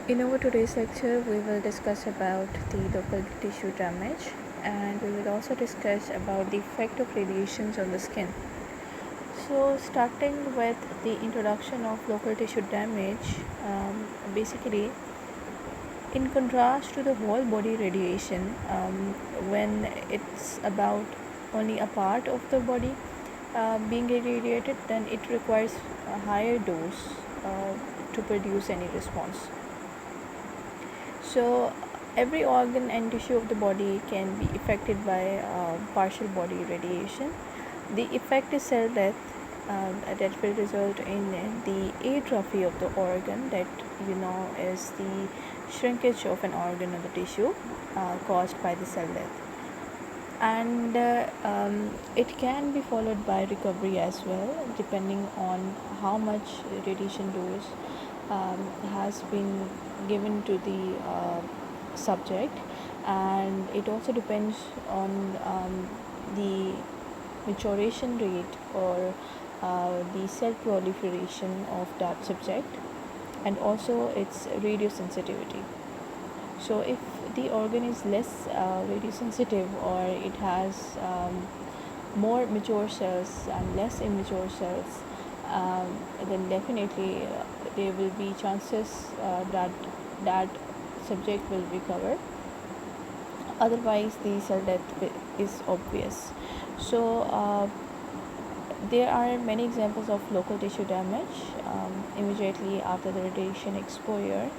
In our today's lecture, we will discuss about the local tissue damage, and we will also discuss about the effect of radiations on the skin. So, starting with the introduction of local tissue damage, basically, in contrast to the whole body radiation, when it's about only a part of the body being irradiated, then it requires a higher dose to produce any response. So, every organ and tissue of the body can be affected by partial body radiation. The effect is cell death that will result in the atrophy of the organ, that is the shrinkage of an organ or the tissue caused by the cell death. And it can be followed by recovery as well, depending on how much radiation dose has been given to the subject, and it also depends on the maturation rate or the cell proliferation of that subject, and also its radiosensitivity. So if the organ is less radiosensitive, or it has more mature cells and less immature cells, then definitely there will be chances that that subject will recover. Otherwise, the cell death is obvious. So there are many examples of local tissue damage immediately after the radiation exposure,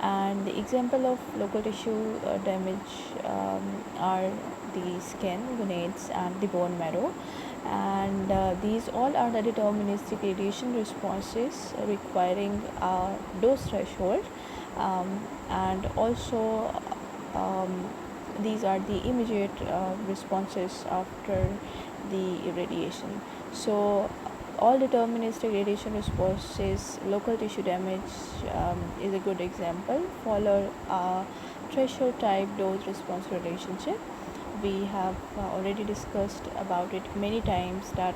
and the example of local tissue damage are the skin, gonads, and the bone marrow, and these all are the deterministic radiation responses requiring a dose threshold, and also these are the immediate responses after the irradiation. So all deterministic radiation responses, local tissue damage is a good example, follow a threshold type dose response relationship. We have already discussed about it many times, that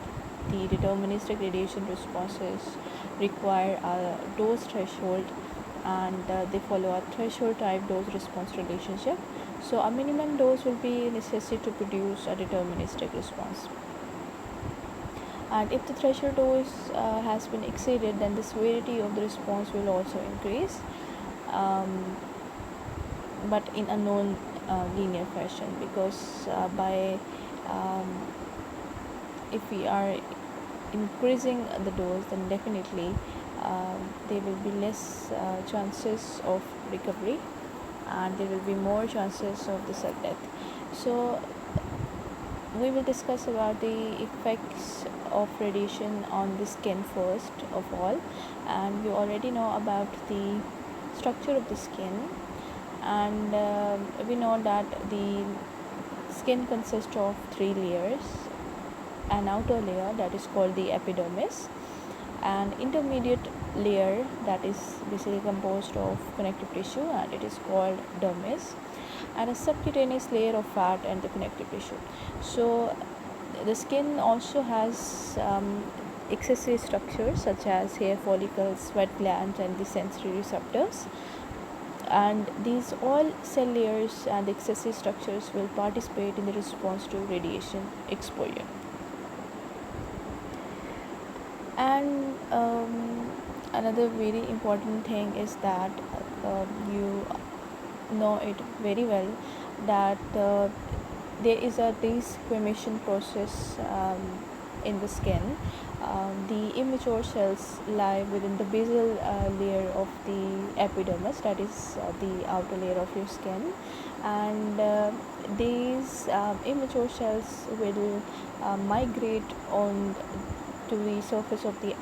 the deterministic radiation responses require a dose threshold, and they follow a threshold type dose response relationship. So a minimum dose will be necessary to produce a deterministic response, and if the threshold dose has been exceeded, then the severity of the response will also increase, but in a non-linear fashion, because by if we are increasing the dose, then definitely there will be less chances of recovery, and there will be more chances of the cell death. So we will discuss about the effects of radiation on the skin first of all, and we already know about the structure of the skin, and we know that the skin consists of three layers: an outer layer, that is called the epidermis, an intermediate layer, that is basically composed of connective tissue, and it is called dermis, and a subcutaneous layer of fat and the connective tissue. So the skin also has accessory structures such as hair follicles, sweat glands, and the sensory receptors, and these all cell layers and accessory structures will participate in the response to radiation exposure. And another very important thing is that you know it very well, that there is a desquamation process in the skin. The immature cells lie within the basal layer of the epidermis, that is the outer layer of your skin, and these immature cells will migrate on to the surface of the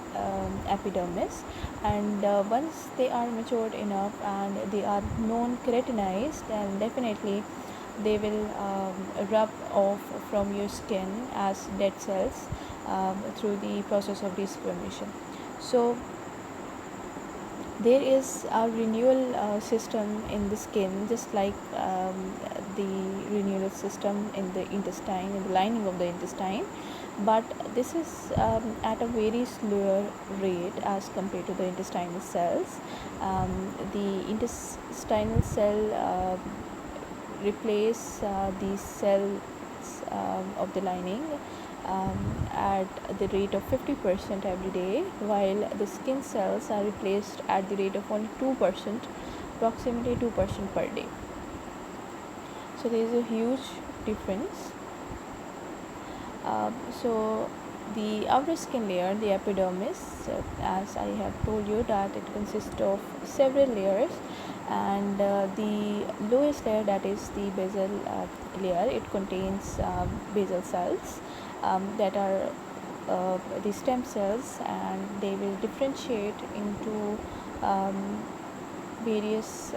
epidermis, and once they are matured enough and they are non-keratinized, then definitely they will rub off from your skin as dead cells through the process of desquamation. So there is a renewal system in the skin, just like the renewal system in the intestine, in the lining of the intestine. but this is at a very slower rate as compared to the intestinal cells. The intestinal cell replace the cells of the lining at the rate of 50% every day, while the skin cells are replaced at the rate of only 2%, approximately 2% per day. So there is a huge difference. So the outer skin layer, the epidermis, as I have told you, that it consists of several layers, and the lowest layer, that is the basal layer, it contains basal cells that are the stem cells, and they will differentiate into various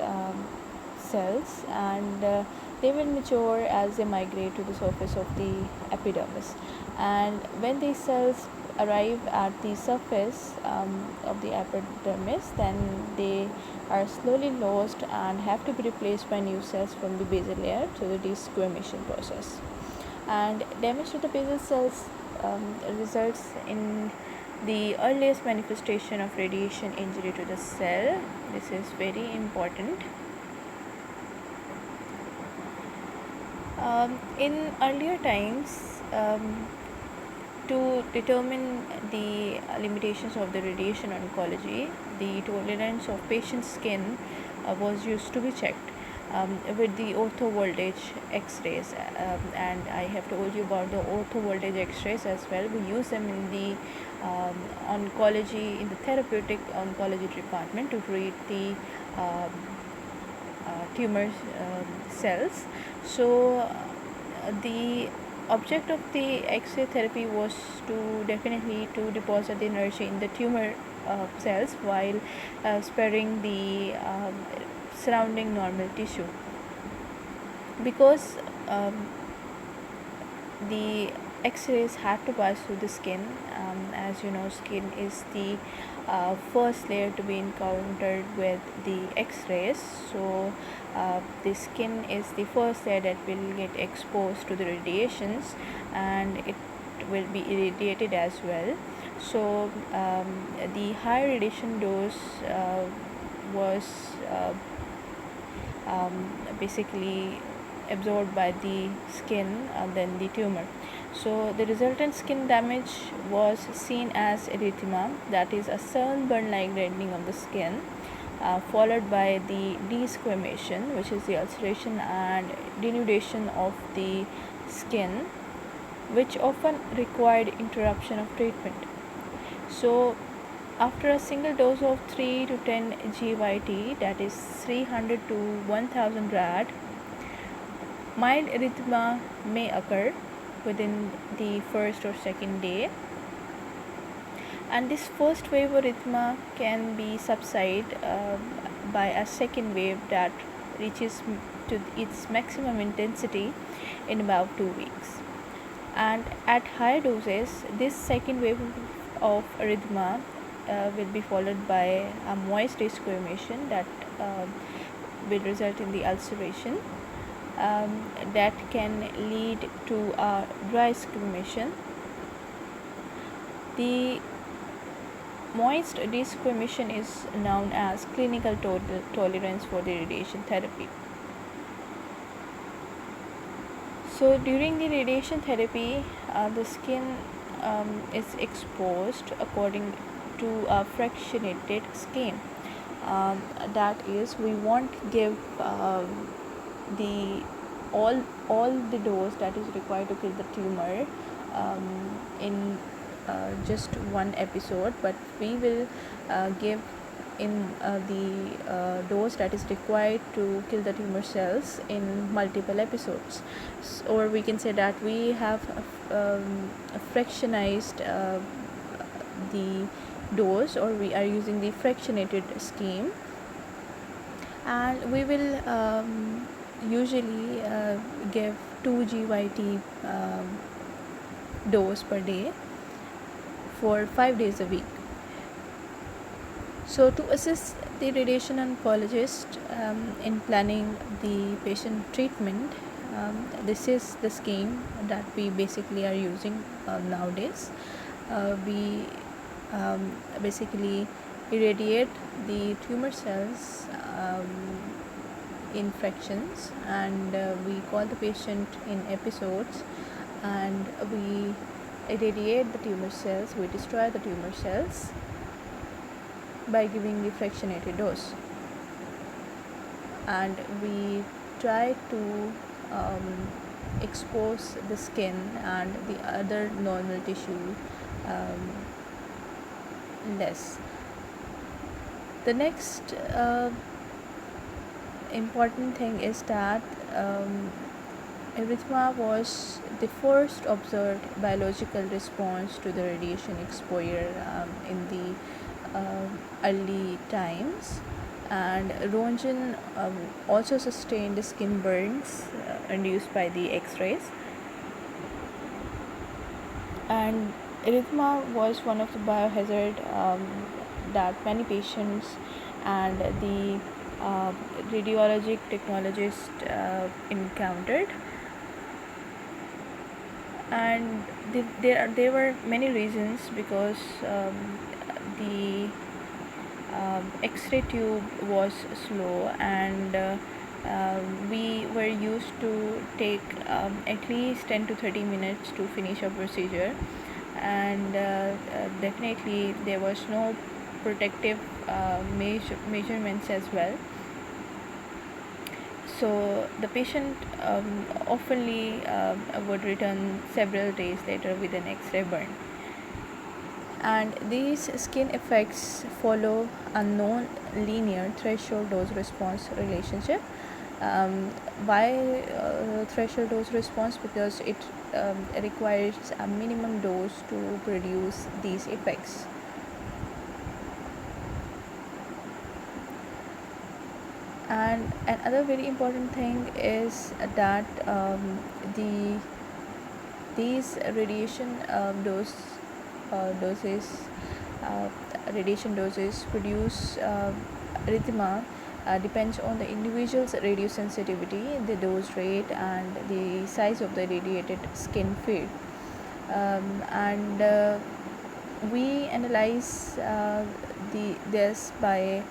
cells, and they will mature as they migrate to the surface of the epidermis. And when these cells arrive at the surface of the epidermis, then they are slowly lost and have to be replaced by new cells from the basal layer through the desquamation process. And damage to the basal cells results in the earliest manifestation of radiation injury to the cell. This is very important. In earlier times, to determine the limitations of the radiation oncology, the tolerance of patient's skin was used to be checked with the ortho voltage X-rays, and I have told you about the ortho voltage X-rays as well. We use them in the oncology, in the therapeutic oncology department, to treat the tumor cells. So the object of the X-ray therapy was to definitely to deposit the energy in the tumor cells while sparing the surrounding normal tissue, because the X-rays had to pass through the skin. As you know, skin is the first layer to be encountered with the X-rays. So the skin is the first layer that will get exposed to the radiations, and it will be irradiated as well. So the high radiation dose was basically absorbed by the skin than the tumor. So the resultant skin damage was seen as erythema, that is a sunburn like reddening of the skin, followed by the desquamation, which is the ulceration and denudation of the skin, which often required interruption of treatment. So after a single dose of 3 to 10 GYT, that is 300 to 1000 rad, mild erythema may occur within the first or second day, and this first wave of erythema can be subsided by a second wave that reaches to its maximum intensity in about 2 weeks. And at higher doses, this second wave of erythema will be followed by a moist desquamation that will result in the ulceration that can lead to a dry squamation. The moist desquamation is known as clinical tolerance for the radiation therapy. So during the radiation therapy, the skin is exposed according to a fractionated scheme. That is, we won't give the all the dose that is required to kill the tumor in just one episode, but we will give in the dose that is required to kill the tumor cells in multiple episodes. Or we can say that we have fractionized the dose, or we are using the fractionated scheme, and we will usually give 2 GYT dose per day for 5 days a week. So to assist the radiation oncologist in planning the patient treatment, This is the scheme that we basically are using nowadays. We basically irradiate the tumor cells in fractions, and we call the patient in episodes, and we irradiate the tumor cells, we destroy the tumor cells by giving the fractionated dose, and we try to expose the skin and the other normal tissue um, less. The next important thing is that erythema was the first observed biological response to the radiation exposure in the early times, and Röntgen also sustained skin burns induced by the X-rays, and erythema was one of the biohazard that many patients and the radiologic technologist encountered, and there were many reasons, because the X-ray tube was slow, and we were used to take at least 10 to 30 minutes to finish a procedure, and definitely there was no protective measurements as well. So the patient oftenly would return several days later with an X-ray burn, and these skin effects follow a non-linear threshold dose response relationship. Why threshold dose response? Because it requires a minimum dose to produce these effects. And another very important thing is that these radiation doses uh, radiation doses produce erythema depends on the individual's radiosensitivity, the dose rate, and the size of the radiated skin field. And we analyze this by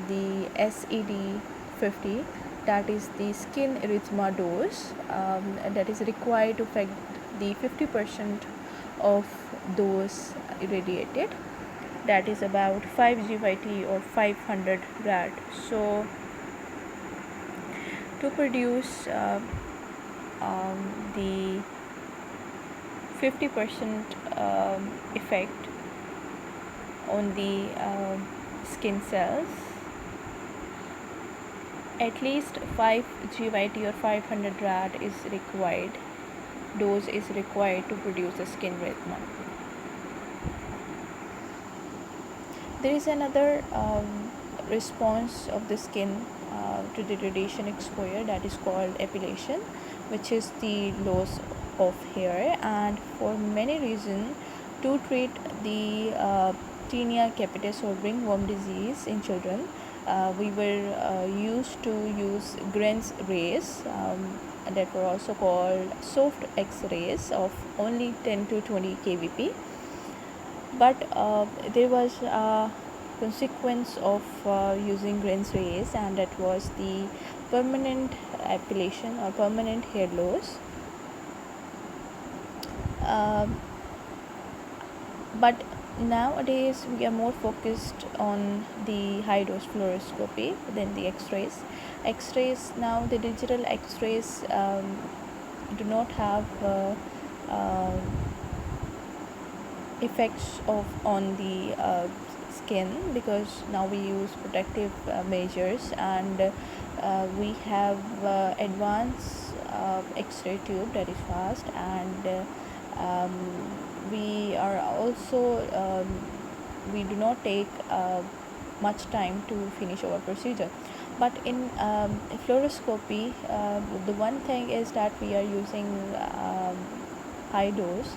the SED50, that is the skin erythema dose that is required to affect the 50% of those irradiated, that is about 5 GYT or 500 rad. So to produce the 50% effect on the skin cells, at least 5 GYT or 500 rad is required, dose is required to produce a skin erythema. There is another response of the skin to the radiation exposure, that is called epilation, which is the loss of hair, and for many reasons to treat the tinea capitis or ringworm disease in children, we were used to use Grenz rays that were also called soft X-rays of only 10 to 20 kVp. But there was a consequence of using Grenz rays, and that was the permanent epilation or permanent hair loss. But nowadays we are more focused on the high dose fluoroscopy than the X-rays. X-rays now, the digital X-rays do not have effects on the skin, because now we use protective measures, and we have advanced X-ray tube that is fast, and we are also we do not take much time to finish our procedure. But in fluoroscopy, the one thing is that we are using high dose,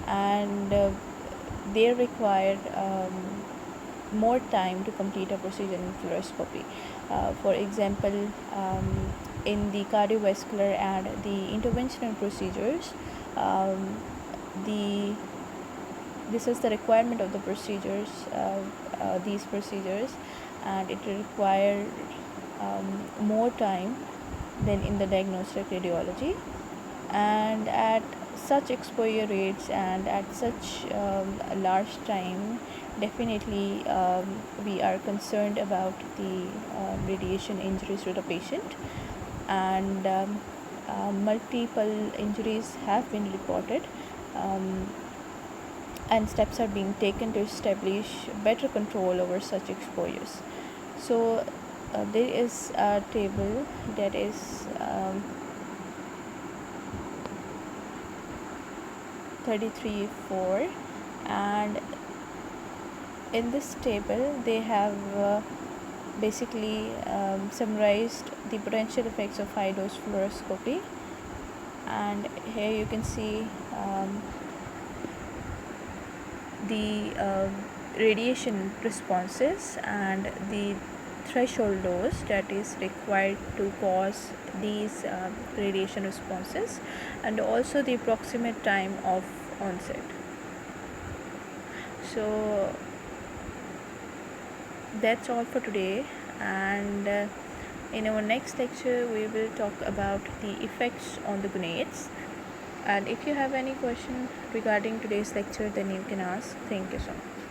and they require more time to complete a procedure in fluoroscopy. For example, in the cardiovascular and the interventional procedures. Um, the this is the requirement of the procedures, these procedures, and it require more time than in the diagnostic radiology. And at such exposure rates and at such a large time, definitely we are concerned about the radiation injuries to the patient, and multiple injuries have been reported, um, and steps are being taken to establish better control over such exposures. So there is a table that is 33.4, and in this table they have basically summarized the potential effects of high dose fluoroscopy. And here you can see the radiation responses and the threshold dose that is required to cause these radiation responses, and also the approximate time of onset. So that's all for today, and in our next lecture we will talk about the effects on the gonads. And if you have any question regarding today's lecture, then you can ask. Thank you so much.